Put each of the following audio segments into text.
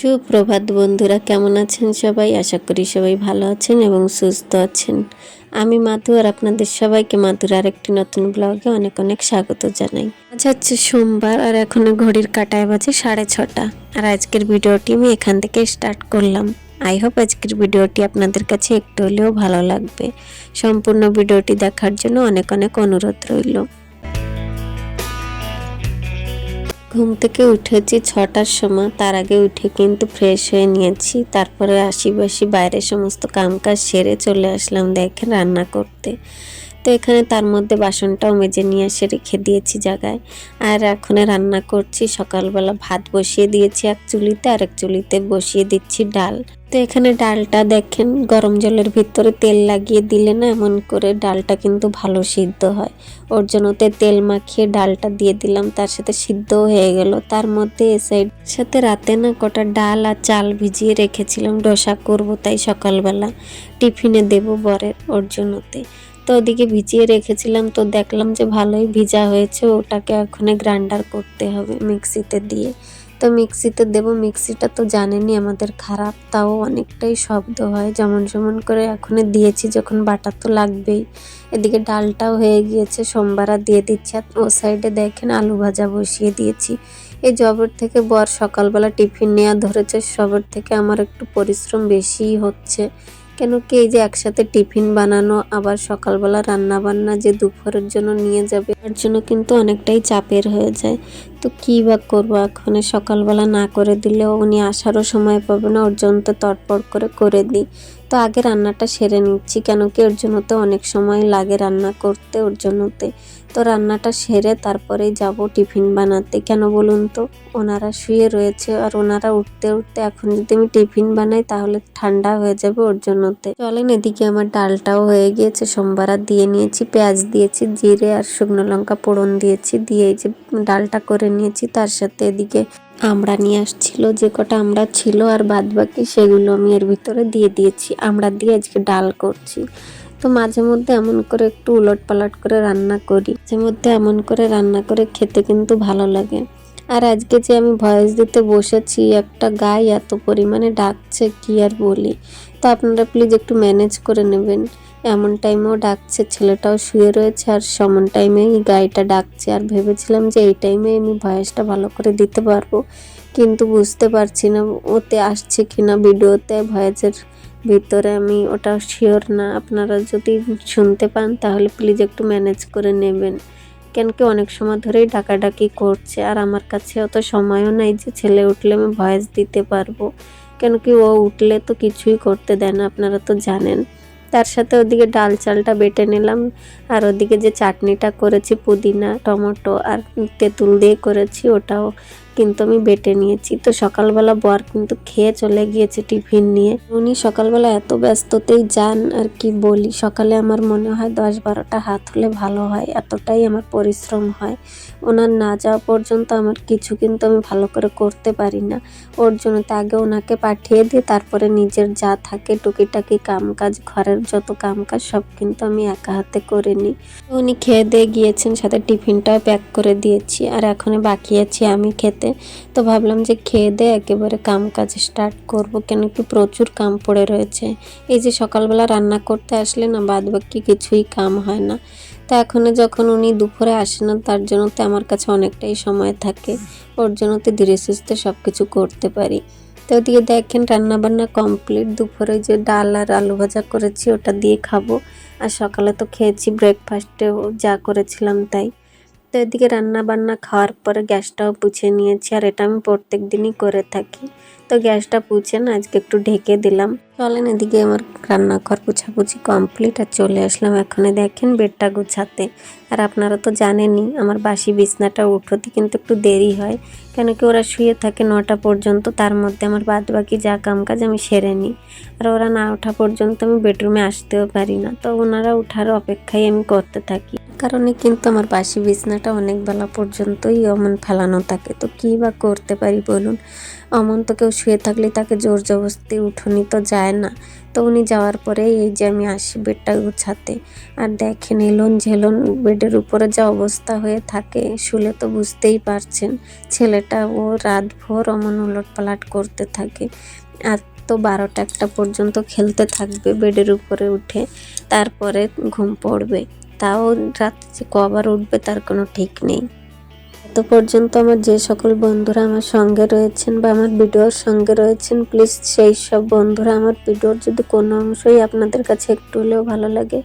সুপ্রভাত বন্ধুরা, কেমন আছেন সবাই? আশা করি সবাই ভালো আছেন এবং সুস্থ আছেন। আমি মাধু আর আপনাদের সবাইকে মাধুর আরেকটি নতুন ব্লগে অনেক অনেক স্বাগত জানাই। আজ হচ্ছে সোমবার আর এখন ঘড়ির কাঁটায় বাজে 6:30। আর আজকের ভিডিওটি আমি এখান থেকে স্টার্ট করলাম। আই হোপ আজকের ভিডিওটি আপনাদের কাছে একটু হলেও ভালো লাগবে। সম্পূর্ণ ভিডিওটি দেখার জন্য অনেক অনেক অনুরোধ রইল। ঘুম থেকে উঠেছি 6টার সময়। তার আগে উঠে কিন্তু ফ্রেশ হয়ে নিয়েছি, তারপরে আশিবাসি বাইরের সমস্ত কামকাজ সেরে চলে আসলাম দেখেন রান্না করতে। তো এখানে তার মধ্যে বাসনটাও মেজে নিয়ে এসে রেখে দিয়েছি জায়গায়। আর এখন রান্না করছি। সকালবেলা ভাত বসিয়ে দিয়েছি এক চুলিতে, আর এক চুলিতে বসিয়ে দিচ্ছি ডাল। তো এখানে ডালটা দেখেন গরম জলের ভিতরে তেল লাগিয়ে দিলে না এমন করে ডালটা কিন্তু ভালো সিদ্ধ হয়। ওর জন্য তেল মাখিয়ে ডালটা দিয়ে দিলাম, তার সাথে সিদ্ধও হয়ে গেল। তার মধ্যে এ সাইড সাথে রাতে না কটা ডাল আর চাল ভিজিয়ে রেখেছিলাম, ডোসা করব তাই সকালবেলা টিফিনে দেব বরের, ওর জন্যতে। তো ওদিকে ভিজিয়ে রেখেছিলাম, তো দেখলাম যে ভালোই ভিজা হয়েছে। ওটাকে এখন গ্রাইন্ডার করতে হবে মিক্সিতে দিয়ে। তো মিক্সিতে দেব। মিক্সিটা তো জানেনই আমাদের খারাপ, তাও অনেকটাই শব্দ হয়। যেমন করে এখন দিয়েছি, যখন বাটা তো লাগবেই। এদিকে ডালটাও হয়ে গিয়েছে, সোমবার দিয়ে দিচ্ছি। আর ও সাইডে দেখেন আলু ভাজা বসিয়ে দিয়েছি। এই জবের থেকে বর সকালবেলা টিফিন নেওয়া ধরেছে, সবের থেকে আমার একটু পরিশ্রম বেশিই হচ্ছে। কেন কি এই যে একসাথে টিফিন বানানো, আবার সকালবেলা রান্না বান্না যে দুপুরের জন্য নিয়ে যাবে, তার জন্য কিন্তু অনেকটাই চাপের হয়ে যায়। তো কী বা করবো, এখন সকালবেলা না করে দিলেও উনি আসারও সময় পাবে না, ওর জন্য তো তটপট করে দিই। তো আগে রান্নাটা সেরে নিচ্ছি, কেন কি ওর জন্য তো অনেক সময় লাগে রান্না করতে, ওর জন্যতে। তো রান্নাটা সেরে তারপরেই যাব টিফিন বানাতে। কেন বলুন তো, ওনারা শুয়ে রয়েছে, আর ওনারা উঠতে উঠতে এখন যদি আমি টিফিন বানাই তাহলে ঠান্ডা হয়ে যাবে, ওর জন্যতে। চলেন, এদিকে আমার ডালটাও হয়ে গিয়েছে, সোমবার দিয়ে নিয়েছি, পেঁয়াজ দিয়েছি, জিরে আর শুকনো লঙ্কা ফোড়ন দিয়েছি, দিয়ে এই যে ডালটা করে নিয়েছি। তার সাথে এদিকে আমড়া নিয়ে আসছিল, যে কটা আমড়া ছিল আর বাদ বাকি সেগুলো আমি এর ভিতরে দিয়ে দিয়েছি। আমড়া দিয়ে আজকে ডাল করছি। তো মাঝে মধ্যে এমন করে একটু উলট পালট করে রান্না করি, মাঝে মধ্যে এমন করে রান্না করে খেতে কিন্তু ভালো লাগে। আর আজকে যে আমি ভয়েস দিতে বসেছি, একটা গাই এত পরিমাণে ডাকছে কি আর বলি। তো আপনারা প্লিজ একটু ম্যানেজ করে নেবেন। এমন টাইমেও ডাকছে, ছেলেটাও শুয়ে রয়েছে, আর সমান টাইমেই গাইটা ডাকছে। আর ভেবেছিলাম যে এই টাইমে আমি ভয়েসটা ভালো করে দিতে পারবো, কিন্তু বুঝতে পারছি না ওতে আসছে কিনা ভিডিওতে ভয়েসের ভিতরে, আমি ওটা শিওর না। আপনারা যদি শুনতে পান তাহলে প্লিজ একটু ম্যানেজ করে নেবেন, কেন কি অনেক সময় ধরেই ডাকাডাকি করছে। আর আমার কাছে অত সময়ও নাই যে ছেলে উঠলে আমি ভয়েস দিতে পারবো, কেন কি ও উঠলে তো কিছুই করতে দেয় না, আপনারা তো জানেন। তার সাথে ওদিকে ডাল চালটা বেটে নিলাম, আর ওদিকে যে চাটনিটা করেছি পুদিনা টমেটো আর তেঁতুল দিয়ে করেছি, ওটাও কিন্তু আমি বেটে নিয়েছি। তো সকালবেলা বর কিন্তু খেয়ে চলে গিয়েছে টিফিন নিয়ে। উনি সকালবেলা এত ব্যস্ততেই যান, আর কি বলি, সকালে আমার মনে হয় 10-12টা হাত হলে ভালো হয়, এতটাই আমার পরিশ্রম হয়। ওনার না যাওয়া পর্যন্ত আমার কিছু কিন্তু আমি ভালো করে করতে পারি না। ওর জন্য তো আগে ওনাকে পাঠিয়ে দিয়ে তারপরে নিজের যা থাকে টুকিটাকি কামকাজ, ঘরের যত কামকাজ সব কিন্তু আমি একা হাতে করে নিই। উনি খেয়ে দিয়ে গিয়েছেন, সাথে টিফিনটাও প্যাক করে দিয়েছি, আর এখন বাকি আছি আমি খেতে। তো ভাবলাম যে খেয়ে দিয়ে একেবারে কামকাজ স্টার্ট করব, কেন কি প্রচুর কাম পড়ে রয়েছে। এই যে সকালবেলা রান্না করতে আসলে না বাদ বাকি কিছুই কাম হয় না। তো এখন যখন উনি দুপুরে আসে না, তার জন্য তো আমার কাছে অনেকটাই সময় থাকে, ওর জন্য তো ধীরে সুস্থে সব কিছু করতে পারি। তো ওদিকে দেখেন রান্নাবান্না কমপ্লিট। দুপুরে যে ডাল আর আলু ভাজা করেছি ওটা দিয়ে খাবো, আর সকালে তো খেয়েছি ব্রেকফাস্টেও যা করেছিলাম তাই। তো এদিকে রান্না বান্না খাওয়ার পরে গ্যাসটাও পুছে নিয়েছি, আর এটা আমি প্রত্যেক দিনই করে থাকি। তো গ্যাসটা পুছে না আজকে একটু ঢেকে দিলাম। চলেন এদিকে আমার রান্নাঘর পুছাপুছি কমপ্লিট, আর চলে আসলাম এখানে দেখেন বেডটা গুছাতে। আর আপনারা তো জানেনই আমার বাসি বিছনাটা উঠোতে কিন্তু একটু দেরি হয়, কেন কি ওরা শুয়ে থাকে 9টা পর্যন্ত। তার মধ্যে আমার বাদ বাকি যা কাম কাজ আমি সেরে নিই, আর ওরা না ওঠা পর্যন্ত আমি বেডরুমে আসতেও পারি না। তো ওনারা ওঠার অপেক্ষায় আমি করতে থাকি, কারণে কিন্তু আমার বাসি বিছনাটা অনেক বেলা পর্যন্তই অমন ফেলানো থাকে। তো কী বা করতে পারি বলুন, অমন তো কেউ শুয়ে থাকলে তাকে জোর জবরদস্তি উঠোনি তো যায় না। তো উনি যাওয়ার পরে এই যে আমি আসি বেডটা গুছাতে, আর দেখেন এলন ঝেলন বেডের উপরে যা অবস্থা হয়ে থাকে, শুলে তো বুঝতেই পারছেন। ছেলেটা ও রাতভর অমন উলটপালট করতে থাকে, আর তো 12টা-1টা পর্যন্ত খেলতে থাকবে বেডের উপরে উঠে, তারপরে ঘুম পড়বে। তাও রাত্রে যে কবার উঠবে তার কোনো ঠিক নেই। এত পর্যন্ত আমার যে সকল বন্ধুরা আমার সঙ্গে রয়েছেন বা আমার ভিডিওর সঙ্গে রয়েছেন, প্লিজ সেই সব বন্ধুরা আমার ভিডিওর যদি কোনো অংশই আপনাদের কাছে একটু হলেও ভালো লাগে,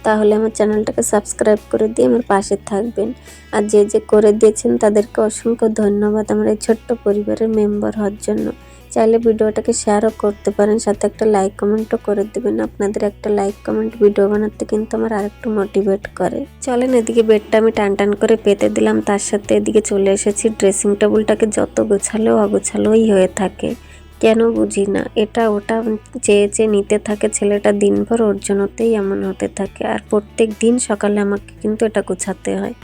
তাহলে আমার চ্যানেলটাকে সাবস্ক্রাইব করে দিয়ে আমার পাশে থাকবেন। আর যে যে করে দিয়েছেন তাদেরকে অসংখ্য ধন্যবাদ আমার এই ছোট্ট পরিবারের মেম্বার হওয়ার জন্য। চাইলে ভিডিওটাকে শেয়ারও করতে পারেন, সাথে একটা লাইক কমেন্টও করে দেবেন। আপনাদের একটা লাইক কমেন্ট ভিডিও বানাতে কিন্তু আমার আরেকটু মোটিভেট করে। চলেন এদিকে বেডটা আমি টান টান করে পেতে দিলাম, তার সাথে এদিকে চলে এসেছি ড্রেসিং টেবিলটাকে যত গোছালেও অগোছালোই হয়ে থাকে, কেন বুঝি না। এটা ওটা চেয়ে চেয়ে নিতে থাকে ছেলেটা, দিনভর ওর জন্যতেই এমন হতে থাকে। আর প্রত্যেক দিন সকালে আমাকে কিন্তু এটা গোছাতে হয়।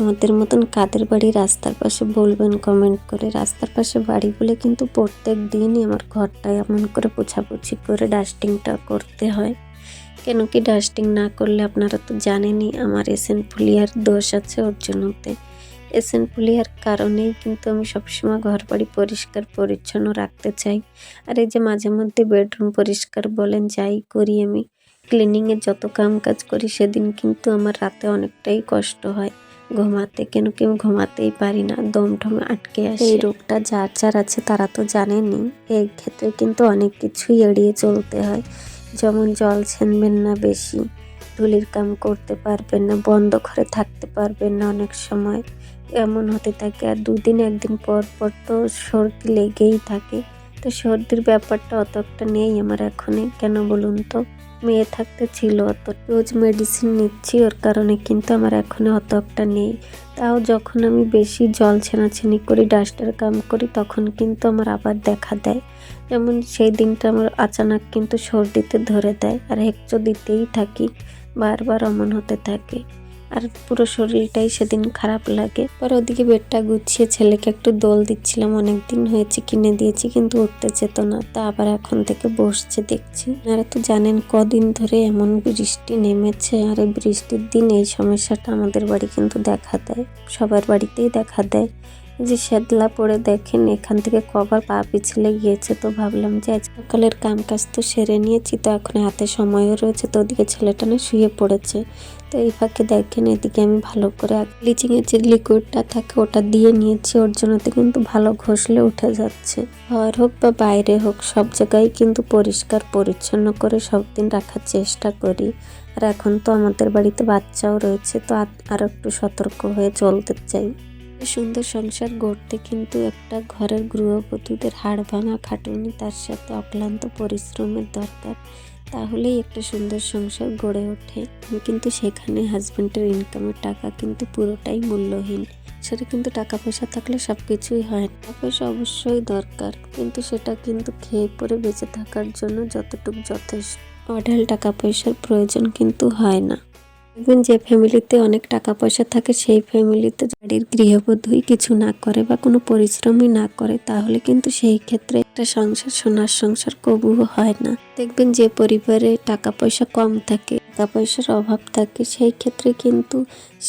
আমাদের মতন কাদের বাড়ি রাস্তার পাশে বলবেন কমেন্ট করে। রাস্তার পাশে বাড়ি বলে কিন্তু প্রত্যেক দিনই আমার ঘরটা এমন করে পোছাপুছি করে ডাস্টিংটা করতে হয়। কেন কি ডাস্টিং না করলে আপনারা তো জানেনই আমার এসেনফুলিয়ার দোষ আছে ওর জন্যতে। এসেনফুলিয়ার কারণেই কিন্তু আমি সবসময় ঘর বাড়ি পরিষ্কার পরিচ্ছন্ন রাখতে চাই। আর এই যে মাঝে মধ্যে বেডরুম পরিষ্কার বলেন যাই করি, আমি ক্লিনিংয়ের যত কাম কাজ করি, সেদিন কিন্তু আমার রাতে অনেকটাই কষ্ট হয় ঘুমাতে, কেন কি আমি ঘুমাতেই পারি না, দম ঠম আটকে আসে। এই রোগটা যার যার আছে তারা তো জানেনই। এই ক্ষেত্রে কিন্তু অনেক কিছুই এড়িয়ে চলতে হয়, যেমন জল ছেনবেন না বেশি, ধুলির কাম করতে পারবেন না, বন্ধ ঘরে থাকতে পারবেন না অনেক সময়, এমন হতে থাকে। আর দুদিন একদিন পর পর তো সর্দি লেগেই থাকে। তো সর্দির ব্যাপারটা অত একটা নেই আমার এখনে, কেন বলুন তো, মেয়ে থাকতে ছিল, অত রোজ মেডিসিন নিচ্ছি, ওর কারণে কিন্তু আমার এখনো অত একটা নেই। তাও যখন আমি বেশি জল ছেনাছেনি করি, ডাস্টের কাম করি, তখন কিন্তু আমার আবার দেখা দেয়। যেমন সেই দিনটা আমার আচানক কিন্তু সর্দিতে ধরে দেয়, আর হেঁচো দিতেই থাকি, বারবার অমন হতে থাকে, আর পুরো শরীরটাই সেদিন খারাপ লাগে। পর ওদিকে বেডটা গুছিয়ে ছেলেকে একটু দোল দিচ্ছিলাম, অনেকদিন হয়েছে কিনে দিয়েছি কিন্তু উঠতে যেত না, তা আবার এখন থেকে বসছে দেখছি। আপনারা তো জানেন কদিন ধরে এমন বৃষ্টি নেমেছে, আর এই বৃষ্টির দিন এই সমস্যাটা আমাদের বাড়ি কিন্তু দেখা দেয়, সবার বাড়িতেই দেখা দেয়। যে শ্যাদলা পড়ে দেখেন এখান থেকে কবার পা পিছলে গিয়েছে। তো ভাবলাম যে আজ সকালের কাম কাজ তো সেরে নিয়েছি, তো এখন হাতে সময়ও রয়েছে, তো ওদিকে ছেলেটা না শুয়ে পড়েছে। তো এই ফাঁকে দেখেন এদিকে আমি ভালো করে ব্লিচিং এর যে লিকুইডটা থাকে ওটা দিয়ে নিয়েছি, ওর জন্যতে কিন্তু ভালো ঘষলে উঠে যাচ্ছে। ঘর হোক বা বাইরে হোক, সব জায়গায় কিন্তু পরিষ্কার পরিচ্ছন্ন করে সব দিন রাখার চেষ্টা করি। আর এখন তো আমাদের বাড়িতে বাচ্চাও রয়েছে, তো আর একটু সতর্ক হয়ে চলতে চাই। সুন্দর সংসার গড়তে কিন্তু একটা ঘরের গৃহবধূদের হাড় ভাঙা খাটুনি, তার সাথে অক্লান্ত পরিশ্রমের দরকার, তাহলেই একটা সুন্দর সংসার গড়ে ওঠে। কিন্তু সেখানে হাজব্যান্ডের ইনকামের টাকা কিন্তু পুরোটাই মূল্যহীন। সেটা কিন্তু টাকা পয়সা থাকলে সব কিছুই হয় না, টাকা পয়সা অবশ্যই দরকার, কিন্তু সেটা কিন্তু খেয়ে পরে বেঁচে থাকার জন্য যতটুকু যথেষ্ট, অঢেল টাকা পয়সার প্রয়োজন কিন্তু হয় না। দেখবেন যে ফ্যামিলিতে অনেক টাকা পয়সা থাকে, সেই ফ্যামিলিতে বাড়ির গৃহবধূই কিছু না করে বা কোনো পরিশ্রমই না করে, তাহলে কিন্তু সেই ক্ষেত্রে একটা সংসার সোনার সংসার কবুও হয় না। দেখবেন যে পরিবারে টাকা পয়সা কম থাকে, টাকা পয়সার অভাব থাকে, সেই ক্ষেত্রে কিন্তু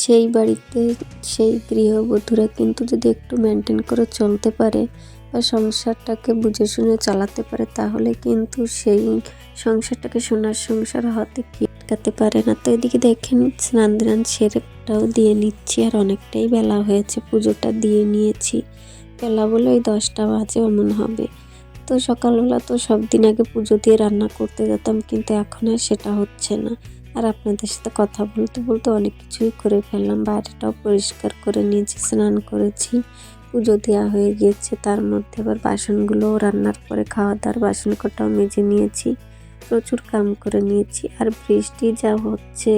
সেই বাড়িতে সেই গৃহবধূরা কিন্তু যদি একটু মেনটেন করে চলতে পারে বা সংসারটাকে বুঝে শুনে চালাতে পারে, তাহলে কিন্তু সেই সংসারটাকে সোনার সংসার হতে আটকাতে পারে না। তো এদিকে দেখেন স্নান ধান সেরেটাও দিয়ে নিচ্ছি, আর অনেকটাই বেলা হয়েছে, পুজোটা দিয়ে নিয়েছি, বেলা বলে ওই 10টা বাজে অমন হবে। তো সকালবেলা তো সব দিন আগে পুজো দিয়ে রান্না করতে যেতাম, কিন্তু এখন আর সেটা হচ্ছে না। আর আপনাদের সাথে কথা বলতে বলতে অনেক কিছুই করে ফেললাম। বাইরেটাও পরিষ্কার করে নিয়েছি, স্নান করেছি, পুজো দেওয়া হয়ে গিয়েছে। তার মধ্যে আবার বাসনগুলো রান্নার পরে খাওয়া দাওয়ার বাসন কটাও মেজে নিয়েছি। প্রচুর কাম করে নিয়েছি। আর বৃষ্টি যা হচ্ছে,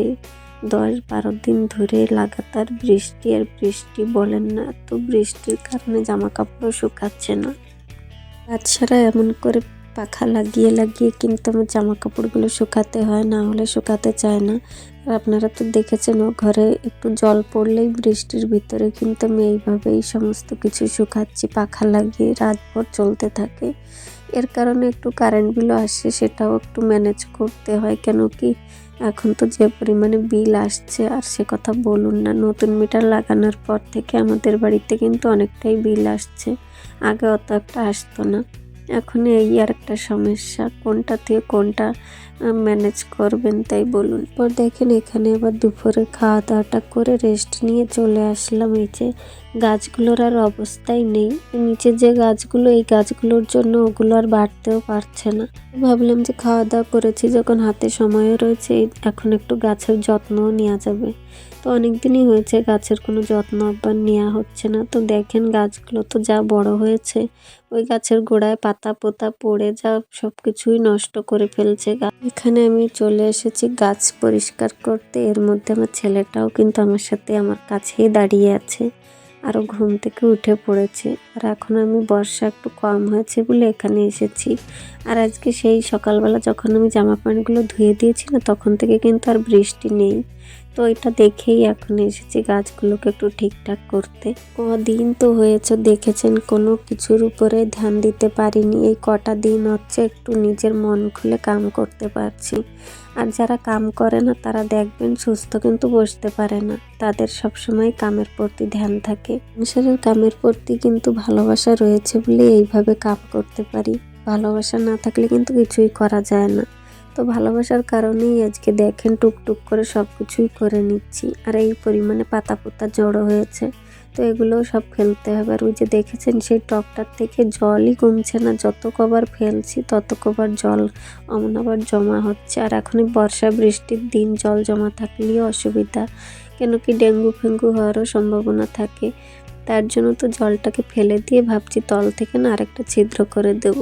10-12 দিন ধরে লাগাতার বৃষ্টি আর বৃষ্টি, বলেন না, তো বৃষ্টির কারণে জামা কাপড়ও শুকাচ্ছে না। তাছাড়া এমন করে পাখা লাগিয়ে লাগিয়ে কিন্তু আমার জামা কাপড়গুলো শুকাতে হয়, না হলে শুকাতে চায় না। আর আপনারা তো দেখেছেন, ও ঘরে একটু জল পড়লেই বৃষ্টির ভিতরে কিন্তু আমি এইভাবেই সমস্ত কিছু শুকাচ্ছি, পাখা লাগিয়ে রাতভর চলতে থাকে। এর কারণে একটু কারেন্ট বিলও আসে, সেটাও একটু ম্যানেজ করতে হয়। কেন কি এখন তো যে পরিমাণে বিল আসছে, আর সে কথা বলুন না, নতুন মিটার লাগানোর পর থেকে আমাদের বাড়িতে কিন্তু অনেকটাই বিল আসছে। আগে অত একটা আসতো না। এখন এই আর একটা সমস্যা, কোনটা থেকে কোনটা ম্যানেজ করবেন তাই বলুন। পর দেখেন এখানে আবার দুপুরে খাওয়া দাওয়াটা করে রেস্ট নিয়ে চলে আসলাম। এই যে গাছগুলোর আর অবস্থাই নেই, নিচে যে গাছগুলো, এই গাছগুলোর জন্য ওগুলো আর বাড়তেও পারছে না। ভাবলাম যে খাওয়া দাওয়া করেছি যখন, হাতে সময়ও রয়েছে, এখন একটু গাছের যত্নও নেওয়া যাবে। তো অনেক দিনই হয়েছে গাছের কোনো যত্ন আবার নেওয়া হচ্ছে না। তো দেখেন গাছগুলো তো যা বড় হয়েছে, ওই গাছের গোড়ায় পাতা পোতা পড়ে যা সবকিছুই নষ্ট করে ফেলছে। এখানে আমি চলে এসেছি গাছ পরিষ্কার করতে। এর মধ্যে আমার ছেলেটাও কিন্তু আমার সাথে আমার কাছেই দাঁড়িয়ে আছে, আরও ঘুম থেকে উঠে পড়েছে। আর এখন আমি বর্ষা একটু কম হয়েছে বলে এখানে এসেছি। আর আজকে সেই সকালবেলা যখন আমি জামা প্যান্টগুলো ধুয়ে দিয়েছি না, তখন থেকে কিন্তু আর বৃষ্টি নেই। তো এটা দেখেই এখন এসেছি গাছগুলোকে একটু ঠিকঠাক করতে। কদিন তো হয়েছে দেখেছেন, কোনো কিছুর উপরে ধ্যান দিতে পারিনি। এই কটা দিন হচ্ছে একটু নিজের মন খুলে কাম করতে পারছি। আর যারা কাম করে না তারা দেখবেন সুস্থ কিন্তু বসতে পারে না, তাদের সবসময় কামের প্রতি ধ্যান থাকে। সংসারের কামের প্রতি কিন্তু ভালোবাসা রয়েছে বলে এইভাবে কাম করতে পারি, ভালোবাসা না থাকলে কিন্তু কিছুই করা যায় না। তো ভালোবাসার কারণেই আজকে দেখেন টুকটুক করে সব কিছুই করে নিচ্ছি। আর এই পরিমাণে পাতা পোতা জড়ো হয়েছে, তো এগুলোও সব ফেলতে হবে। আর ওই যে দেখেছেন সেই টবটার থেকে জলই কমছে না, যত কবার ফেলছি তত কবার জল অমন আবার জমা হচ্ছে। আর এখন বর্ষা বৃষ্টির দিন জল জমা থাকলেও অসুবিধা, কেন কি ডেঙ্গু ফেঙ্গু হওয়ারও সম্ভাবনা থাকে। তার জন্য তো জলটাকে ফেলে দিয়ে ভাবছি তল থেকে না আরেকটা ছিদ্র করে দেব।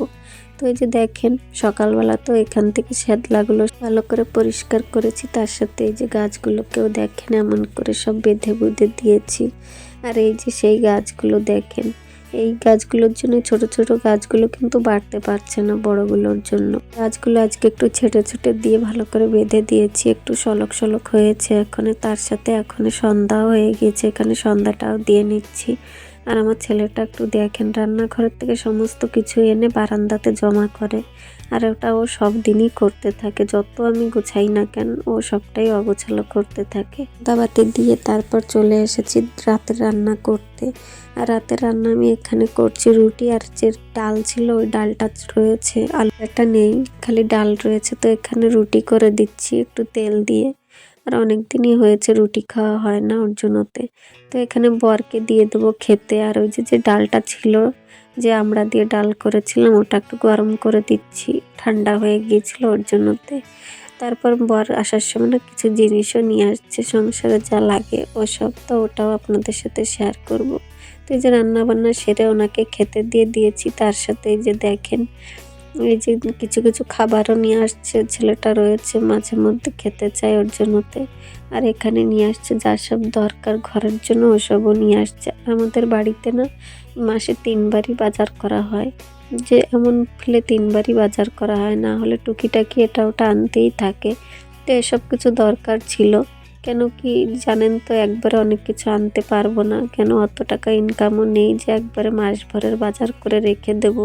তো এই যে দেখেন সকালবেলা তো এখান থেকে শ্যাদলাগুলো ভালো করে পরিষ্কার করেছি, তার সাথে এই যে গাছগুলোকেও দেখেন এমন করে সব বেঁধে বুঁধে দিয়েছি। আর এই যে সেই গাছগুলো দেখেন, এই গাছগুলোর জন্য, ছোট ছোট গাছগুলো কিন্তু বাড়তে পারছে না বড়গুলোর জন্য। গাছগুলো আজকে একটু ছেটে ছেটে দিয়ে ভালো করে বেঁধে দিয়েছি, একটু সলক সলক হয়েছে এখন। তার সাথে এখন সন্ধ্যাও হয়ে গিয়েছে, এখানে সন্ধ্যাটাও দিয়ে নিচ্ছি। আর আমার ছেলেটা একটু দেখেন রান্নাঘরের থেকে সমস্ত কিছু এনে বারান্দাতে জমা করে, আর ওটা ও সব দিনই করতে থাকে। যত আমি গুছাই না কেন ও সবটাই অগোছালো করতে থাকে। দাবাতে দিয়ে তারপর চলে এসেছি রাতের রান্না করতে। আর রাতের রান্না আমি এখানে করছি রুটি, আর যে ডাল ছিল ওই ডালটা রয়েছে, আলুটা নেই, খালি ডাল রয়েছে। তো এখানে রুটি করে দিচ্ছি একটু তেল দিয়ে। আর অনেক দিনই হয়েছে রুটি খাওয়া হয় না ওর জন্যতে। তো এখানে বরকে দিয়ে দেবো খেতে। আর ওই যে ডালটা ছিল, যে আমরা দিয়ে ডাল করেছিলাম, ওটা একটু গরম করে দিচ্ছি, ঠান্ডা হয়ে গিয়েছিল ওর জন্যতে। তারপর বর আসার সময় না কিছু জিনিসও নিয়ে আসছে সংসারে যা লাগে ওসব, তো ওটাও আপনাদের সাথে শেয়ার করব। তো এই যে রান্না বান্না সেরে ওনাকে খেতে দিয়ে দিয়েছি। তার সাথে এই যে দেখেন এই যে কিছু কিছু খাবারও নিয়ে আসছে, ছেলেটা রয়েছে মাঝে মধ্যে খেতে চায় ওর জন্যতে। আর এখানে নিয়ে আসছে যা সব দরকার ঘরের জন্য ওসবও নিয়ে আসছে। আমাদের বাড়িতে না মাসে 3বারই বাজার করা হয়, যে এমন ফেলে 3বারই বাজার করা হয়, না হলে টুকিটাকি এটা ওটা আনতেই থাকে। তো এসব কিছু দরকার ছিল, কেন কি জানেন তো একবারে অনেক কিছু আনতে পারবো না, কেন অত টাকা ইনকামও নেই যে একবারে মাস ভরের বাজার করে রেখে দেব।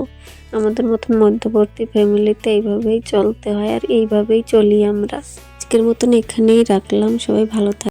আমাদের মতন মধ্যবর্তী ফ্যামিলিতে এইভাবেই চলতে হয়, আর এইভাবেই চলি আমরা। আজকের মতন এখানেই রাখলাম, সবাই ভালো থাকবেন।